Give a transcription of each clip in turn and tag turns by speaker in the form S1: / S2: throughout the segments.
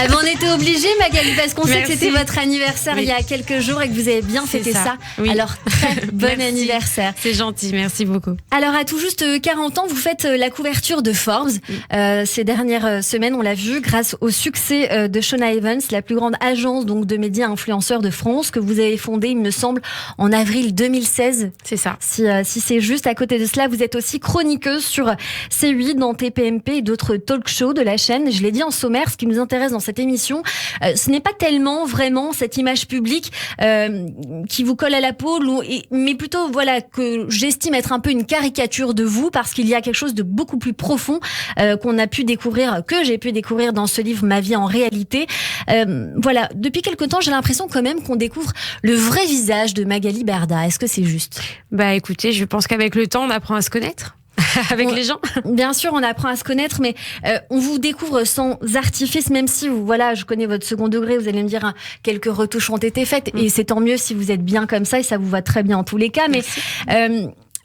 S1: Ah ben, on était obligés, Magali, parce qu'on sait que
S2: Merci.
S1: c'était votre anniversaire il y a quelques jours et que vous avez bien fêté ça.
S2: Oui.
S1: Alors, très bon
S2: Merci.
S1: anniversaire.
S2: C'est gentil, merci beaucoup.
S1: Alors, à tout juste 40 ans, vous faites la couverture de Forbes. Ces dernières semaines, on l'a vu, grâce au succès de Shona Evans, la plus grande agence donc de médias influenceurs de France, que vous avez fondée, il me semble, en avril 2016.
S2: C'est ça.
S1: Si c'est juste. À côté de cela, vous êtes aussi chroniqueuse sur C8, dans TPMP et d'autres talk shows de la chaîne. Je l'ai dit en sommaire, ce qui nous intéresse dans cette émission, ce n'est pas tellement vraiment cette image publique qui vous colle à la peau, mais plutôt voilà que j'estime être un peu une caricature de vous, parce qu'il y a quelque chose de beaucoup plus profond que j'ai pu découvrir dans ce livre Ma vie en réalité. Voilà, depuis quelque temps, j'ai l'impression quand même qu'on découvre le vrai visage de Magali Berda. Est-ce que c'est juste ?
S2: Bah écoutez, je pense qu'avec le temps, on apprend à se connaître. Avec les gens.
S1: Bien sûr, on apprend à se connaître, mais on vous découvre sans artifice, même si voilà, je connais votre second degré, vous allez me dire quelques retouches ont été faites, et c'est tant mieux si vous êtes bien comme ça, et ça vous va très bien en tous les cas, mais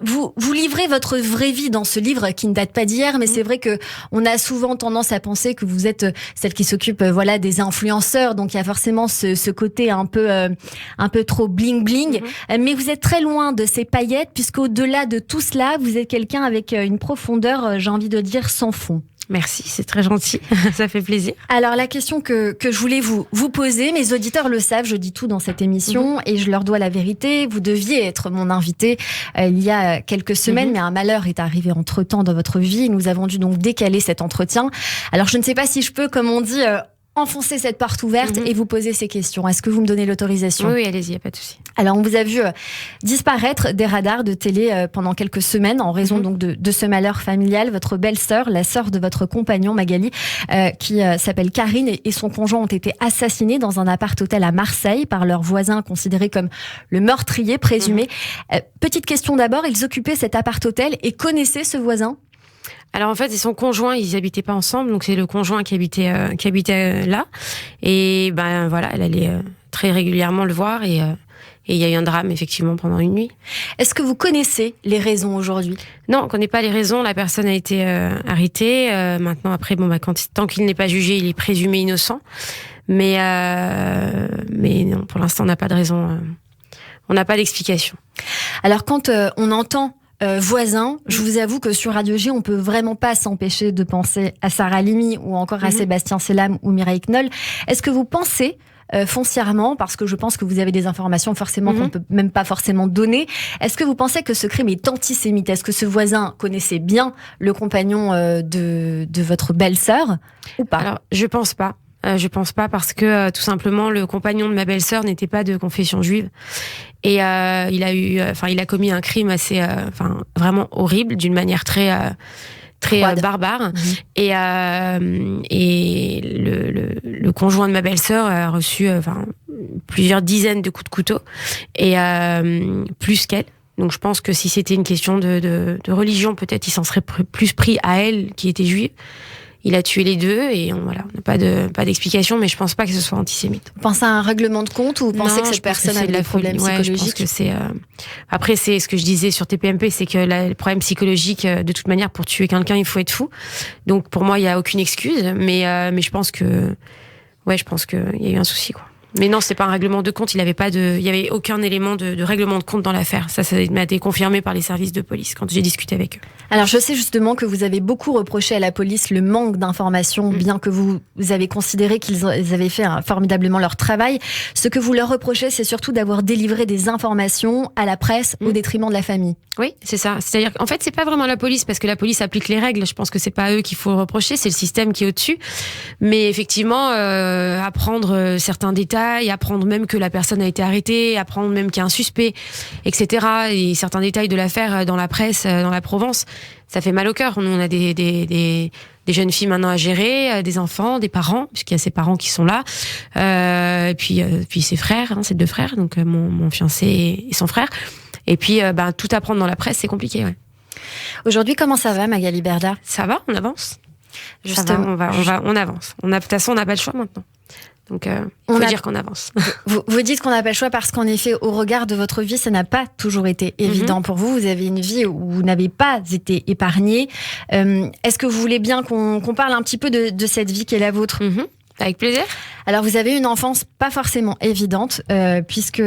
S1: vous livrez votre vraie vie dans ce livre qui ne date pas d'hier, mais c'est vrai que on a souvent tendance à penser que vous êtes celle qui s'occupe voilà des influenceurs, donc il y a forcément ce côté un peu trop bling bling, mais vous êtes très loin de ces paillettes, puisqu'au-delà de tout cela, vous êtes quelqu'un avec une profondeur, j'ai envie de dire, sans fond.
S2: Merci, c'est très gentil, ça fait plaisir.
S1: Alors la question que je voulais vous poser, mes auditeurs le savent, je dis tout dans cette émission et je leur dois la vérité. Vous deviez être mon invité il y a quelques semaines, mais un malheur est arrivé entre-temps dans votre vie et nous avons dû donc décaler cet entretien. Alors je ne sais pas si je peux, comme on dit, enfoncer cette porte ouverte et vous poser ces questions. Est-ce que vous me donnez l'autorisation ?
S2: Oui, allez-y, y a pas de souci.
S1: Alors, on vous a vu disparaître des radars de télé pendant quelques semaines en raison donc de ce malheur familial. Votre belle-sœur, la sœur de votre compagnon Magali, qui s'appelle Karine, et son conjoint ont été assassinés dans un appart-hôtel à Marseille par leurs voisins considérés comme le meurtrier présumé. Petite question d'abord, ils occupaient cet appart-hôtel et connaissaient ce voisin ?
S2: Alors en fait, c'est son conjoint, ils habitaient pas ensemble, donc c'est le conjoint qui habitait là. Et ben voilà, elle allait très régulièrement le voir et il y a eu un drame effectivement pendant une nuit.
S1: Est-ce que vous connaissez les raisons aujourd'hui ?
S2: Non, on connaît pas les raisons. La personne a été arrêtée. Maintenant, après, tant qu'il n'est pas jugé, il est présumé innocent. Mais non, pour l'instant, on n'a pas de raison. On n'a pas d'explication.
S1: Alors quand on entend voisin, je vous avoue que sur Radio G, on peut vraiment pas s'empêcher de penser à Sarah Halimi ou encore à Sébastien Selam ou Mireille Knoll. Est-ce que vous pensez foncièrement, parce que je pense que vous avez des informations forcément qu'on peut même pas forcément donner, est-ce que vous pensez que ce crime est antisémite ? Est-ce que ce voisin connaissait bien le compagnon de votre belle-sœur ou pas ?
S2: Alors, je pense pas. Je pense pas parce que tout simplement le compagnon de ma belle-sœur n'était pas de confession juive et il a commis un crime assez vraiment horrible d'une manière très barbare et le conjoint de ma belle-sœur a reçu plusieurs dizaines de coups de couteau et plus qu'elle. Donc je pense que si c'était une question de religion, peut-être il s'en serait plus pris à elle qui était juive. Il a tué les deux et on n'a pas d'explication, mais je pense pas que ce soit antisémite.
S1: Vous pensez à un règlement de compte ou vous pensez que cette personne a des problèmes psychologiques ?
S2: Je pense que c'est. Après, c'est ce que je disais sur TPMP, c'est que le problème psychologique, de toute manière, pour tuer quelqu'un, il faut être fou. Donc pour moi, il y a aucune excuse, mais je pense que, je pense qu'il y a eu un souci, quoi. Mais non, c'est pas un règlement de compte. Il y avait aucun élément de règlement de compte dans l'affaire. Ça m'a été confirmé par les services de police quand j'ai discuté avec eux.
S1: Alors, je sais justement que vous avez beaucoup reproché à la police le manque d'informations, bien que vous avez considéré qu'ils avaient fait formidablement leur travail. Ce que vous leur reprochez, c'est surtout d'avoir délivré des informations à la presse au détriment de la famille.
S2: Oui, c'est ça. C'est-à-dire qu'en fait, c'est pas vraiment la police, parce que la police applique les règles. Je pense que c'est pas à eux qu'il faut le reprocher, c'est le système qui est au-dessus. Mais effectivement, apprendre certains détails, apprendre même que la personne a été arrêtée, apprendre même qu'il y a un suspect, etc. Et certains détails de l'affaire dans la presse, dans la Provence, ça fait mal au cœur. Nous, on a des jeunes filles maintenant à gérer, des enfants, des parents, puisqu'il y a ses parents qui sont là, et puis ses frères, ses deux frères, donc mon fiancé et son frère. Et puis, tout apprendre dans la presse, c'est compliqué, ouais.
S1: Aujourd'hui, comment ça va, Magali Berda ?
S2: Ça va, on avance.
S1: Justement,
S2: on avance. De toute façon, on n'a pas le choix maintenant. Donc, faut dire qu'on avance.
S1: Vous dites qu'on n'a pas le choix parce qu'en effet, au regard de votre vie, ça n'a pas toujours été évident pour vous. Vous avez une vie où vous n'avez pas été épargnée. Est-ce que vous voulez bien qu'on parle un petit peu de cette vie qui est la vôtre ?
S2: Avec plaisir.
S1: Alors, vous avez une enfance pas forcément évidente, puisque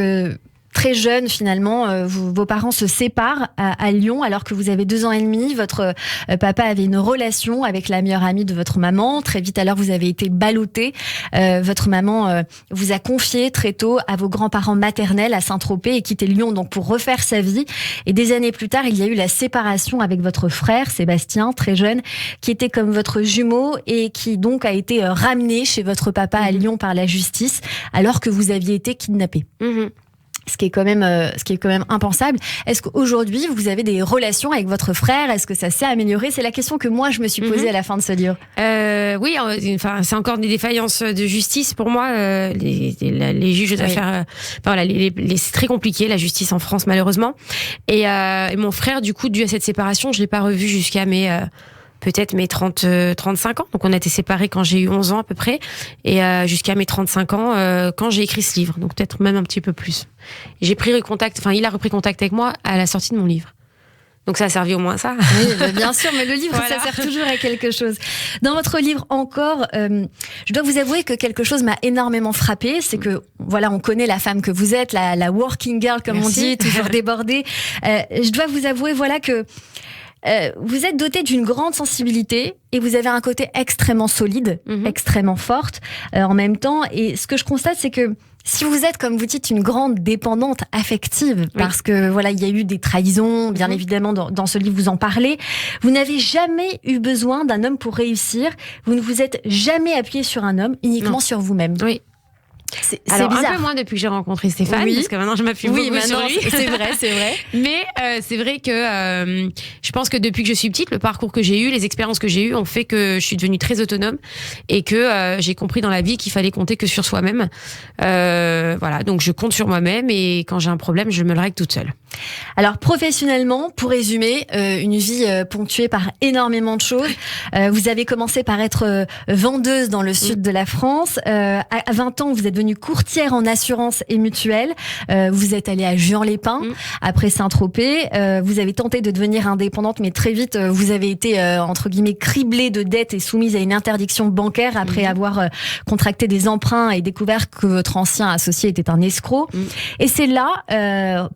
S1: très jeune, finalement, vos parents se séparent à Lyon alors que vous avez 2 ans et demi. Votre papa avait une relation avec la meilleure amie de votre maman. Très vite, alors, vous avez été ballotté. Votre maman vous a confié très tôt à vos grands-parents maternels à Saint-Tropez et quitté Lyon donc pour refaire sa vie. Et des années plus tard, il y a eu la séparation avec votre frère, Sébastien, très jeune, qui était comme votre jumeau et qui donc a été ramené chez votre papa à Lyon par la justice alors que vous aviez été kidnappé. Ce qui est quand même impensable. Est-ce qu'aujourd'hui, vous avez des relations avec votre frère? Est-ce que ça s'est amélioré? C'est la question que moi, je me suis posée à la fin de ce livre.
S2: Oui, enfin, c'est encore des défaillances de justice pour moi. Les juges d'affaires, voilà, c'est très compliqué, la justice en France, malheureusement. Et mon frère, du coup, dû à cette séparation, je l'ai pas revu jusqu'à peut-être mes 35 ans. Donc on a été séparés quand j'ai eu 11 ans à peu près, et jusqu'à mes 35 ans quand j'ai écrit ce livre, donc peut-être même un petit peu plus. Il a repris contact avec moi à la sortie de mon livre. Donc ça a servi au moins à ça.
S1: Oui, bien sûr, mais le livre, voilà. Ça sert toujours à quelque chose. Dans votre livre encore, je dois vous avouer que quelque chose m'a énormément frappée, c'est que, voilà, on connaît la femme que vous êtes, la working girl, comme Merci. On dit, toujours débordée. Je dois vous avouer, voilà, que vous êtes dotée d'une grande sensibilité et vous avez un côté extrêmement solide, extrêmement forte en même temps. Et ce que je constate, c'est que si vous êtes, comme vous dites, une grande dépendante affective, parce que voilà, il y a eu des trahisons, bien évidemment, dans ce livre, vous en parlez, vous n'avez jamais eu besoin d'un homme pour réussir. Vous ne vous êtes jamais appuyé sur un homme, uniquement sur vous-même.
S2: Oui. Alors,
S1: bizarre.
S2: Un peu moins depuis que j'ai rencontré Stéphane, parce que maintenant je m'appuie beaucoup sur lui.
S1: C'est vrai.
S2: Mais c'est vrai que je pense que depuis que je suis petite, le parcours que j'ai eu, les expériences que j'ai eues ont fait que je suis devenue très autonome et que j'ai compris dans la vie qu'il fallait compter que sur soi-même. Voilà, donc je compte sur moi-même et quand j'ai un problème, je me le règle toute seule.
S1: Alors professionnellement, pour résumer, une vie ponctuée par énormément de choses. Vous avez commencé par être vendeuse dans le sud de la France. À 20 ans, vous êtes devenue courtière en assurance et mutuelle. Vous êtes allée à Juan-les-Pins, après Saint-Tropez. Vous avez tenté de devenir indépendante, mais très vite, vous avez été, entre guillemets, criblée de dettes et soumise à une interdiction bancaire après avoir contracté des emprunts et découvert que votre ancien associé était un escroc. Et c'est là,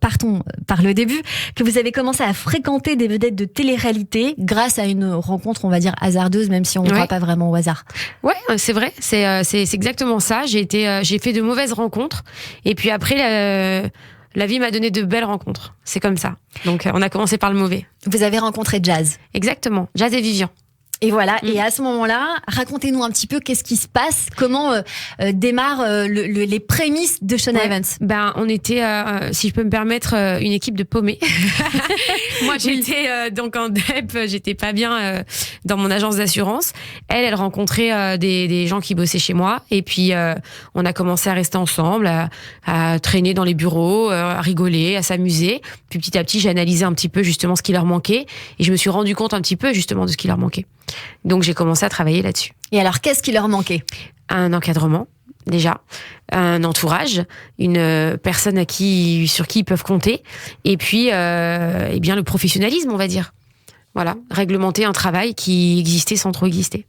S1: partons par le début, que vous avez commencé à fréquenter des vedettes de télé-réalité grâce à une rencontre, on va dire, hasardeuse, même si on ne croit pas vraiment au hasard.
S2: Ouais, c'est vrai, c'est exactement ça. J'ai fait de mauvaises rencontres et puis après la vie m'a donné de belles rencontres. C'est comme ça. Donc on a commencé par le mauvais.
S1: Vous avez rencontré Jazz.
S2: Exactement, Jazz et Vivian.
S1: Et voilà, et à ce moment-là, racontez-nous un petit peu qu'est-ce qui se passe, comment démarrent les prémices de Shona Evans.
S2: Ben, on était, si je peux me permettre, une équipe de paumés. Moi, j'étais donc en DEP, j'étais pas bien dans mon agence d'assurance. Elle rencontrait des gens qui bossaient chez moi, et puis on a commencé à rester ensemble, à traîner dans les bureaux, à rigoler, à s'amuser. Puis petit à petit, j'ai analysé un petit peu justement ce qui leur manquait, et je me suis rendu compte un petit peu justement de ce qui leur manquait. Donc j'ai commencé à travailler là-dessus.
S1: Et alors, qu'est-ce qui leur manquait ?
S2: Un encadrement, déjà, un entourage, une personne sur qui ils peuvent compter, et puis eh bien le professionnalisme, on va dire. Voilà, réglementer un travail qui existait sans trop exister.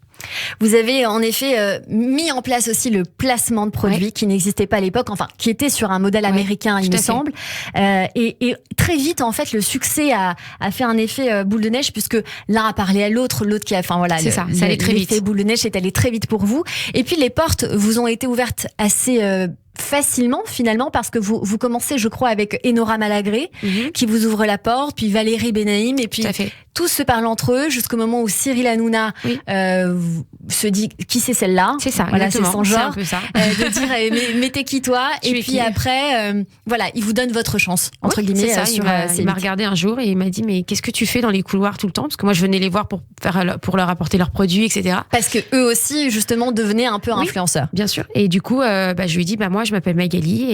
S1: Vous avez en effet mis en place aussi le placement de produits qui n'existait pas à l'époque, enfin qui était sur un modèle américain, il me semble. Et très vite, en fait, le succès a fait un effet boule de neige puisque l'un a parlé à l'autre qui a, enfin voilà,
S2: ça allait très vite.
S1: L'effet boule de neige est allé très vite pour vous. Et puis les portes vous ont été ouvertes assez facilement finalement parce que vous commencez, je crois, avec Enora Malagré qui vous ouvre la porte, puis Valérie Benaïm, et puis tous se parlent entre eux jusqu'au moment où Cyril Hanouna se dit qui c'est celle-là.
S2: C'est ça,
S1: voilà, c'est son genre.
S2: C'est un peu ça.
S1: De dire mais t'es qui toi? Et puis après, voilà, il vous donne votre chance entre guillemets.
S2: C'est ça. Il m'a regardé un jour et il m'a dit mais qu'est-ce que tu fais dans les couloirs tout le temps? Parce que moi je venais les voir pour leur apporter leurs produits, etc.
S1: Parce que eux aussi justement devenaient un peu influenceurs.
S2: Bien sûr. Et du coup, je lui ai dit moi je m'appelle Magali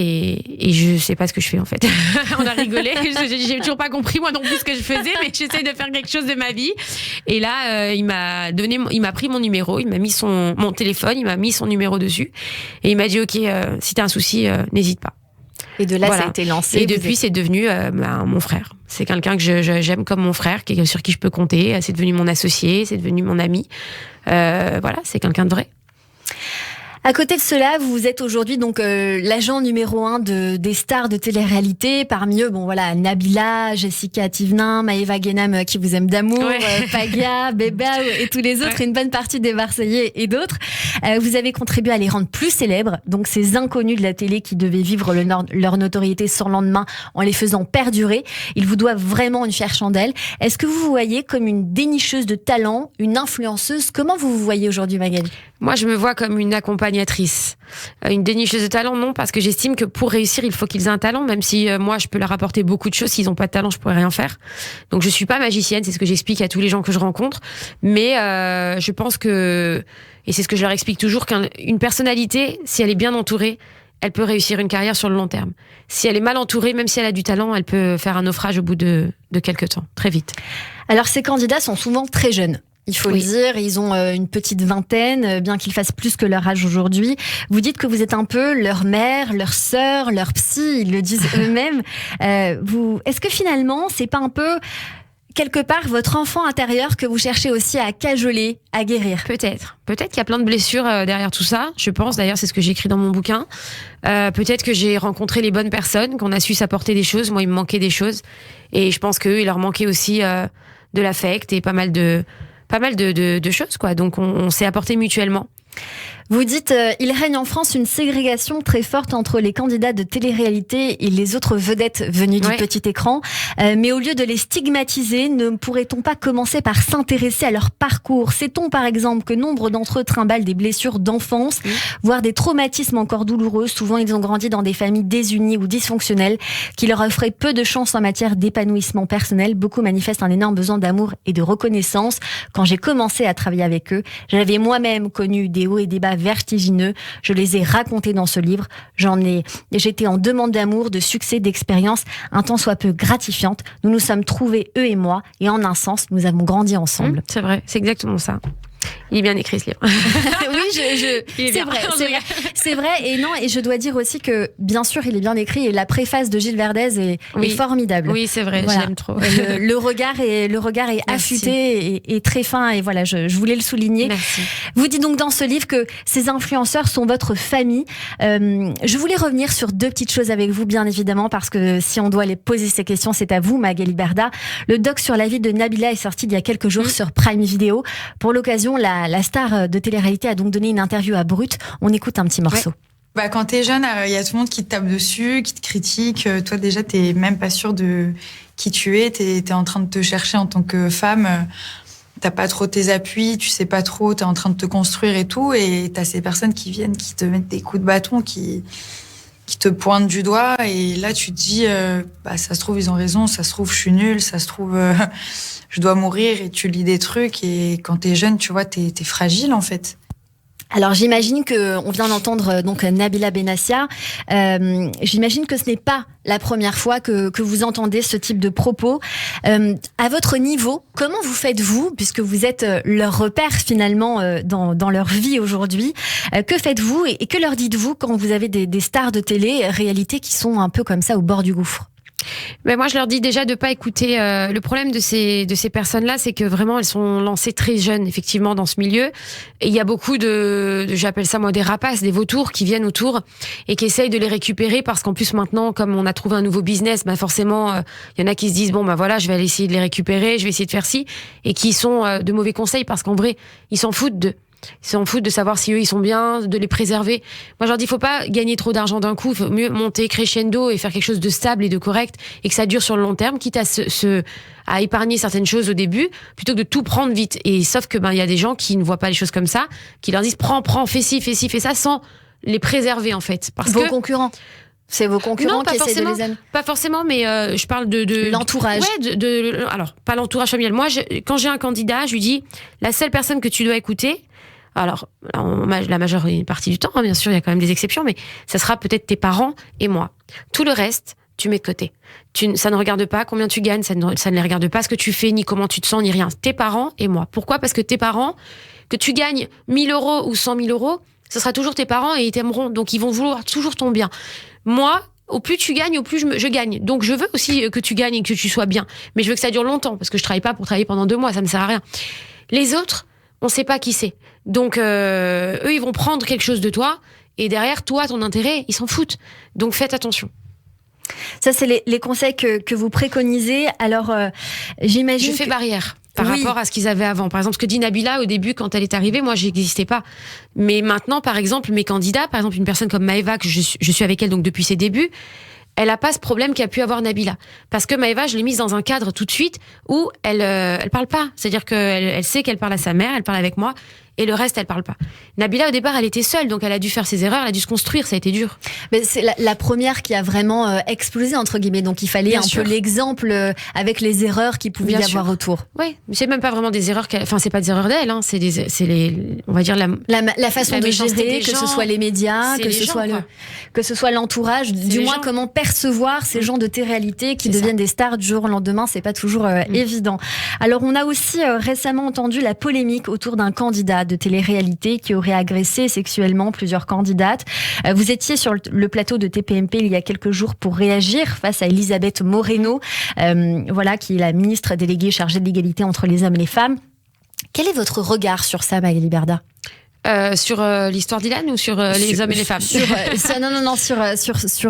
S2: et je sais pas ce que je fais en fait. On a rigolé. J'ai toujours pas compris moi non plus ce que je faisais, mais j'essaie de faire quelque chose de ma vie. Et là, il m'a pris mon numéro, il m'a mis mon téléphone, il m'a mis son numéro dessus et il m'a dit ok, si t'as un souci, n'hésite pas.
S1: Et de là, ça a été lancé.
S2: Et depuis, c'est devenu mon frère. C'est quelqu'un que j'aime comme mon frère, sur qui je peux compter. C'est devenu mon associé, c'est devenu mon ami. Voilà, c'est quelqu'un de vrai.
S1: À côté de cela, vous êtes aujourd'hui donc l'agent numéro 1 des stars de télé-réalité. Parmi eux, bon voilà, Nabila, Jessica Thivenin, Maëva Guénam qui vous aime d'amour, Pagia, Beba et tous les autres, une bonne partie des Marseillais et d'autres. Vous avez contribué à les rendre plus célèbres, donc ces inconnus de la télé qui devaient vivre leur notoriété sans lendemain en les faisant perdurer. Ils vous doivent vraiment une fière chandelle. Est-ce que vous vous voyez comme une dénicheuse de talent, une influenceuse? Comment vous vous voyez aujourd'hui, Magali?
S2: Moi, je me vois comme une accompagnatrice. Une dénicheuse de talent, non, parce que j'estime que pour réussir, il faut qu'ils aient un talent, même si moi, je peux leur apporter beaucoup de choses. S'ils n'ont pas de talent, je pourrais rien faire. Donc, je suis pas magicienne, c'est ce que j'explique à tous les gens que je rencontre. Mais je pense que, et c'est ce que je leur explique toujours, qu'une personnalité, si elle est bien entourée, elle peut réussir une carrière sur le long terme. Si elle est mal entourée, même si elle a du talent, elle peut faire un naufrage au bout de quelques temps, très vite.
S1: Alors, ces candidats sont souvent très jeunes. Il faut le dire, ils ont une petite vingtaine, bien qu'ils fassent plus que leur âge aujourd'hui. Vous dites que vous êtes un peu leur mère, leur sœur, leur psy, ils le disent eux-mêmes. Est-ce que finalement, c'est pas un peu, quelque part, votre enfant intérieur que vous cherchez aussi à cajoler, à guérir?
S2: Peut-être qu'il y a plein de blessures derrière tout ça, je pense. D'ailleurs, c'est ce que j'écris dans mon bouquin. Peut-être que j'ai rencontré les bonnes personnes, qu'on a su s'apporter des choses. Moi, il me manquait des choses. Et je pense qu'eux, il leur manquait aussi de l'affect et pas mal de choses, quoi. Donc, on s'est apporté mutuellement.
S1: Vous dites, il règne en France une ségrégation très forte entre les candidats de télé-réalité et les autres vedettes venues du petit écran. Mais au lieu de les stigmatiser, ne pourrait-on pas commencer par s'intéresser à leur parcours? Sait-on par exemple que nombre d'entre eux trimballent des blessures d'enfance, voire des traumatismes encore douloureux? Souvent, ils ont grandi dans des familles désunies ou dysfonctionnelles qui leur offraient peu de chances en matière d'épanouissement personnel. Beaucoup manifestent un énorme besoin d'amour et de reconnaissance. Quand j'ai commencé à travailler avec eux, j'avais moi-même connu des hauts et des bas vertigineux. Je les ai racontés dans ce livre. J'étais en demande d'amour, de succès, d'expérience, un tant soit peu gratifiante. Nous nous sommes trouvés, eux et moi, et en un sens, nous avons grandi ensemble.
S2: C'est vrai, c'est exactement ça. Il est bien écrit, ce livre.
S1: Oui, c'est vrai. Et je dois dire aussi que, bien sûr, il est bien écrit et la préface de Gilles Verdez est formidable.
S2: Oui, c'est vrai,
S1: voilà.
S2: Je l'aime trop.
S1: Le regard est affûté et très fin, et voilà, je voulais le souligner.
S2: Merci.
S1: Vous dites donc dans ce livre que ces influenceurs sont votre famille. Je voulais revenir sur deux petites choses avec vous, bien évidemment, parce que si on doit les poser ces questions, c'est à vous, Magali Berda. Le doc sur la vie de Nabila est sorti il y a quelques jours sur Prime Video. Pour l'occasion, la star de télé-réalité a donc donné une interview à Brut. On écoute un petit morceau.
S3: Ouais. Quand t'es jeune, il y a tout le monde qui te tape dessus, qui te critique. Toi, déjà, t'es même pas sûr de qui tu es. T'es en train de te chercher en tant que femme. T'as pas trop tes appuis, tu sais pas trop, t'es en train de te construire et tout. Et t'as ces personnes qui viennent, qui te mettent des coups de bâton, qui te pointent du doigt. Et là, tu te dis, ça se trouve, ils ont raison. Ça se trouve, je suis nulle. Ça se trouve... je dois mourir, et tu lis des trucs, et quand t'es jeune, tu vois, t'es fragile, en fait.
S1: Alors, j'imagine on vient d'entendre donc Nabila Benassia. J'imagine que ce n'est pas la première fois que vous entendez ce type de propos. À votre niveau, comment vous faites-vous, puisque vous êtes leur repère finalement dans leur vie aujourd'hui? Que faites-vous et que leur dites-vous quand vous avez des stars de télé-réalité qui sont un peu comme ça au bord du gouffre?
S2: Ben moi, je leur dis déjà de pas écouter. Le problème de ces personnes-là, c'est que vraiment, elles sont lancées très jeunes, effectivement, dans ce milieu. Et il y a beaucoup j'appelle ça moi des rapaces, des vautours qui viennent autour et qui essayent de les récupérer, parce qu'en plus maintenant, comme on a trouvé un nouveau business, forcément, il y en a qui se disent voilà, je vais aller essayer de les récupérer, je vais essayer de faire ci, et qui sont de mauvais conseils, parce qu'en vrai, ils s'en foutent d'eux. Ils s'en foutent de savoir si eux ils sont bien, de les préserver. Moi je leur dis, faut pas gagner trop d'argent d'un coup, il faut mieux monter crescendo et faire quelque chose de stable et de correct, et que ça dure sur le long terme, quitte à épargner certaines choses au début, plutôt que de tout prendre vite. Et sauf que il y a des gens qui ne voient pas les choses comme ça, qui leur disent prends, fais ci, fais ça, sans les préserver en fait. Parce
S1: vos concurrents. C'est vos concurrents qui essaient de les amener.
S2: Pas forcément, mais je parle de
S1: l'entourage.
S2: Ouais, alors pas l'entourage familial. Moi, quand j'ai un candidat, je lui dis, la seule personne que tu dois écouter, alors la majeure partie du temps, bien sûr, il y a quand même des exceptions, mais ça sera peut-être tes parents et moi. Tout le reste, tu mets de côté. Ça ne regarde pas combien tu gagnes, ça ne les regarde pas ce que tu fais, ni comment tu te sens, ni rien. Tes parents et moi. Pourquoi ? Parce que tes parents, que tu gagnes 1 000 € ou 100 000 €, ce sera toujours tes parents et ils t'aimeront. Donc ils vont vouloir toujours ton bien. Moi, au plus tu gagnes, au plus je gagne. Donc je veux aussi que tu gagnes et que tu sois bien. Mais je veux que ça dure longtemps, parce que je travaille pas pour travailler pendant 2 mois, ça ne sert à rien. Les autres, on sait pas qui c'est. Donc eux, ils vont prendre quelque chose de toi, et derrière, toi, ton intérêt, ils s'en foutent. Donc faites attention.
S1: Ça, c'est les conseils que vous préconisez. Alors, j'imagine.
S2: Je fais barrière par rapport à ce qu'ils avaient avant. Par exemple, ce que dit Nabila au début, quand elle est arrivée, moi, j'existais pas. Mais maintenant, par exemple, mes candidats, par exemple, une personne comme Maëva, que je suis avec elle donc depuis ses débuts, elle a pas ce problème qu'a pu avoir Nabila. Parce que Maëva, je l'ai mise dans un cadre tout de suite où elle parle pas. C'est-à-dire qu'elle sait qu'elle parle à sa mère, elle parle avec moi, et le reste, elle parle pas. Nabila, au départ, elle était seule, donc elle a dû faire ses erreurs, elle a dû se construire, ça a été dur.
S1: Mais c'est la première qui a vraiment explosé, entre guillemets, donc il fallait peu l'exemple avec les erreurs qu'il pouvait y avoir autour.
S2: Oui, mais c'est même pas vraiment des erreurs enfin, c'est pas des erreurs d'elle, hein. C'est on va dire
S1: la façon de gérer, que ce soit les médias, que ce soit l'entourage, du moins comment percevoir ces gens de télé-réalité qui deviennent des stars du jour au lendemain, c'est pas toujours évident. Alors, on a aussi récemment entendu la polémique autour d'un candidat de télé-réalité qui aurait agressé sexuellement plusieurs candidates. Vous étiez sur le plateau de TPMP il y a quelques jours pour réagir face à Elisabeth Moreno, qui est la ministre déléguée chargée de l'égalité entre les hommes et les femmes. Quel est votre regard sur ça, Maëlie Berda ?
S2: Sur l'histoire d'Ilan ou sur les hommes et les femmes
S1: sur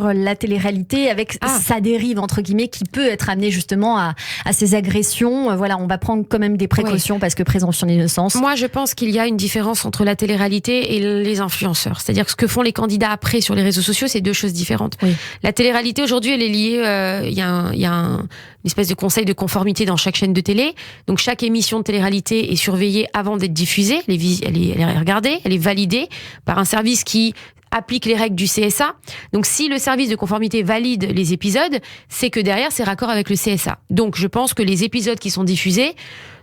S1: la télé-réalité avec sa dérive entre guillemets qui peut être amenée justement à ces agressions. On va prendre quand même des précautions parce que présomption d'innocence.
S2: Moi, je pense qu'il y a une différence entre la télé-réalité et les influenceurs. C'est-à-dire que ce que font les candidats après sur les réseaux sociaux, c'est deux choses différentes. Oui. La télé-réalité aujourd'hui, elle est liée. Il y a une espèce de conseil de conformité dans chaque chaîne de télé. Donc chaque émission de télé-réalité est surveillée avant d'être diffusée. Elle est regardée. Elle est validée par un service qui applique les règles du CSA. Donc, si le service de conformité valide les épisodes, c'est que derrière, c'est raccord avec le CSA. Donc, je pense que les épisodes qui sont diffusés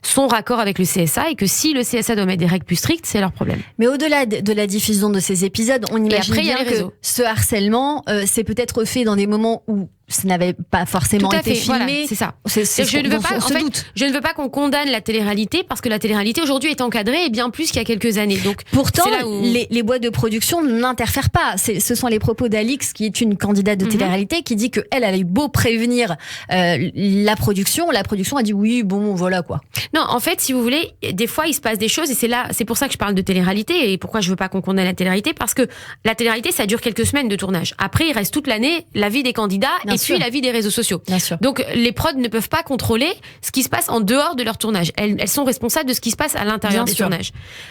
S2: sont raccord avec le CSA et que si le CSA doit mettre des règles plus strictes, c'est leur problème.
S1: Mais au-delà de la diffusion de ces épisodes, on imagine bien que ce harcèlement, c'est peut-être fait dans des moments où ça n'avait pas forcément été filmé.
S2: Voilà, c'est ça. Je ne veux pas qu'on condamne la télé-réalité parce que la télé-réalité aujourd'hui est encadrée et bien plus qu'il y a quelques années. Donc,
S1: pourtant, les boîtes de production n'interfèrent pas. Ce sont les propos d'Alix, qui est une candidate de télé-réalité, qui dit qu'elle avait beau prévenir la production a dit oui, bon, voilà quoi.
S2: Non, en fait, si vous voulez, des fois, il se passe des choses et c'est pour ça que je parle de télé-réalité et pourquoi je veux pas qu'on condamne la télé-réalité, parce que la télé-réalité, ça dure quelques semaines de tournage. Après, il reste toute l'année la vie des candidats puis la vie des réseaux sociaux.
S1: Bien sûr.
S2: Donc, les prods ne peuvent pas contrôler ce qui se passe en dehors de leur tournage. Elles sont responsables de ce qui se passe à l'intérieur des tournages.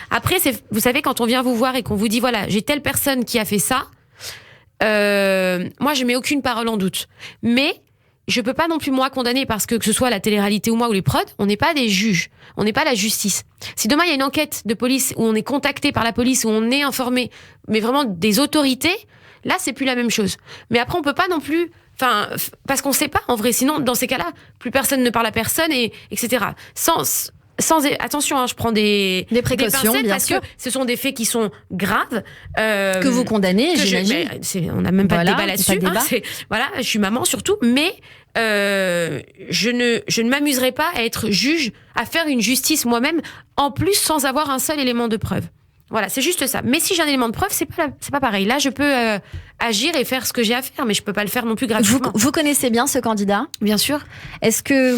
S2: Après, vous savez, quand on vient vous voir et qu'on vous dit, voilà, j'ai telle personne qui a fait ça, moi, je mets aucune parole en doute. Mais je peux pas non plus moi condamner parce que ce soit la télé-réalité ou moi ou les prods, on n'est pas des juges, on n'est pas la justice. Si demain il y a une enquête de police où on est contacté par la police, où on est informé, mais vraiment des autorités, là c'est plus la même chose. Mais après on peut pas non plus, parce qu'on sait pas en vrai, sinon dans ces cas-là, plus personne ne parle à personne et etc. Attention, je prends des
S1: précautions,
S2: des
S1: bien
S2: parce
S1: sûr.
S2: que ce sont des faits qui sont graves.
S1: Que vous condamnez, j'imagine.
S2: On n'a même pas de débat là-dessus. Je suis maman surtout, mais je ne m'amuserai pas à être juge, à faire une justice moi-même, en plus sans avoir un seul élément de preuve. Voilà, c'est juste ça. Mais si j'ai un élément de preuve, c'est pas pareil. Là, je peux agir et faire ce que j'ai à faire, mais je peux pas le faire non plus gratuitement.
S1: Vous connaissez bien ce candidat ?
S2: Bien sûr.
S1: Est-ce que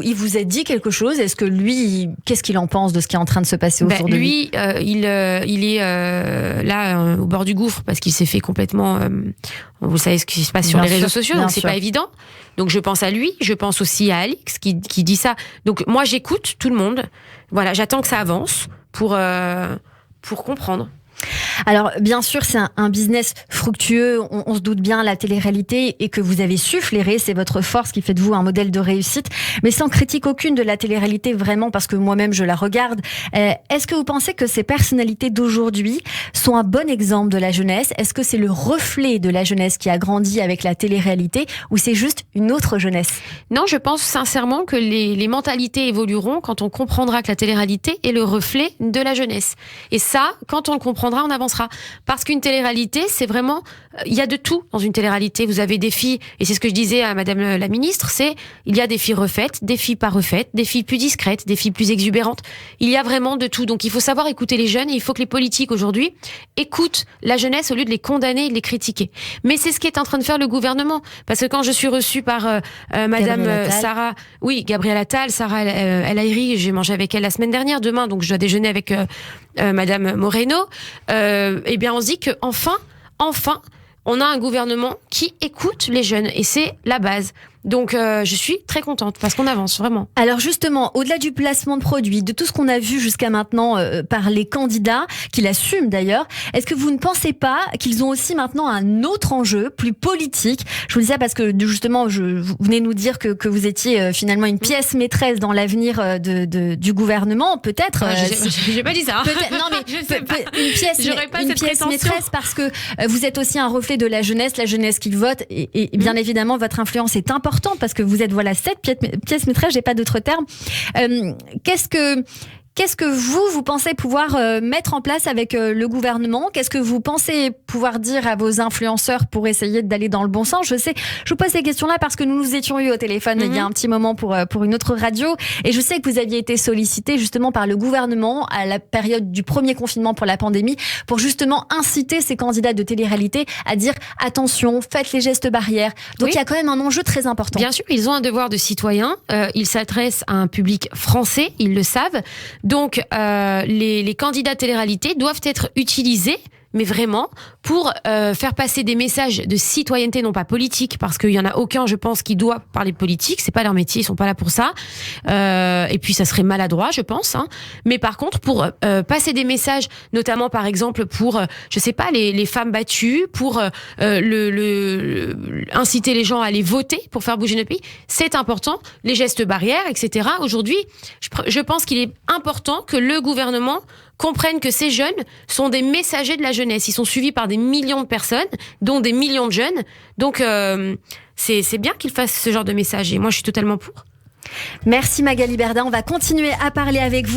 S1: il vous a dit quelque chose ? Est-ce que lui, qu'est-ce qu'il en pense de ce qui est en train de se passer autour de lui ?
S2: Il est là au bord du gouffre parce qu'il s'est fait complètement. Vous savez ce qui se passe sur les réseaux sociaux, donc c'est pas évident. Donc je pense à lui, je pense aussi à Alix qui dit ça. Donc moi j'écoute tout le monde. Voilà, j'attends que ça avance pour comprendre.
S1: Alors, bien sûr, c'est un business fructueux, on se doute bien, la télé-réalité, et que vous avez su flairer, c'est votre force qui fait de vous un modèle de réussite, mais sans critique aucune de la télé-réalité, vraiment, parce que moi-même, je la regarde. Est-ce que vous pensez que ces personnalités d'aujourd'hui sont un bon exemple de la jeunesse ? Est-ce que c'est le reflet de la jeunesse qui a grandi avec la télé-réalité, ou c'est juste une autre jeunesse ?
S2: Non, je pense sincèrement que les mentalités évolueront quand on comprendra que la télé-réalité est le reflet de la jeunesse. Et ça, quand on le comprendra, comprendra, on avancera. Parce qu'une télé-réalité, c'est vraiment, il y a de tout dans une télé-réalité. Vous avez des filles, et c'est ce que je disais à Madame la Ministre, il y a des filles refaites, des filles pas refaites, des filles plus discrètes, des filles plus exubérantes. Il y a vraiment de tout. Donc il faut savoir écouter les jeunes, et il faut que les politiques aujourd'hui écoutent la jeunesse au lieu de les condamner et de les critiquer. Mais c'est ce qu'est en train de faire le gouvernement. Parce que quand je suis reçue par Madame Sarah, Gabriel Attal, Sarah El Haïry, j'ai mangé avec elle la semaine dernière, demain, donc je dois déjeuner avec Madame Moreno, eh bien on se dit que enfin, on a un gouvernement qui écoute les jeunes, et c'est la base. Donc je suis très contente parce qu'on avance vraiment.
S1: Alors justement, au-delà du placement de produits, de tout ce qu'on a vu jusqu'à maintenant par les candidats, qui l'assument d'ailleurs, est-ce que vous ne pensez pas qu'ils ont aussi maintenant un autre enjeu, plus politique? Je vous dis ça parce que justement, vous venez nous dire que vous étiez finalement une pièce maîtresse dans l'avenir du gouvernement, peut-être.
S2: J'ai pas dit ça.
S1: Non mais
S2: je sais pas.
S1: Une pièce maîtresse parce que vous êtes aussi un reflet de la jeunesse qui vote, et bien évidemment votre influence est importante parce que vous êtes cette pièce maîtresse, j'ai pas d'autre terme. Qu'est-ce que vous pensez pouvoir mettre en place avec le gouvernement? Qu'est-ce que vous pensez pouvoir dire à vos influenceurs pour essayer d'aller dans le bon sens? Je vous pose ces questions-là parce que nous étions eu au téléphone il y a un petit moment pour une autre radio, et je sais que vous aviez été sollicité justement par le gouvernement à la période du premier confinement pour la pandémie pour justement inciter ces candidats de télé-réalité à dire attention, faites les gestes barrières. Donc il y a quand même un enjeu très important.
S2: Bien sûr, ils ont un devoir de citoyen. Ils s'adressent à un public français, ils le savent. Donc, les candidats télé-réalité doivent être utilisés, mais vraiment, pour faire passer des messages de citoyenneté, non pas politique, parce qu'il y en a aucun, je pense, qui doit parler politique. C'est pas leur métier, ils sont pas là pour ça. Et puis, ça serait maladroit, je pense. Mais par contre, pour passer des messages, notamment, par exemple, pour, je sais pas, les femmes battues, pour inciter les gens à aller voter, pour faire bouger notre pays, c'est important. Les gestes barrières, etc. Aujourd'hui, je pense qu'il est important que le gouvernement comprennent que ces jeunes sont des messagers de la jeunesse. Ils sont suivis par des millions de personnes, dont des millions de jeunes. Donc, c'est bien qu'ils fassent ce genre de message. Et moi, je suis totalement pour.
S1: Merci Magali Berda. On va continuer à parler avec vous.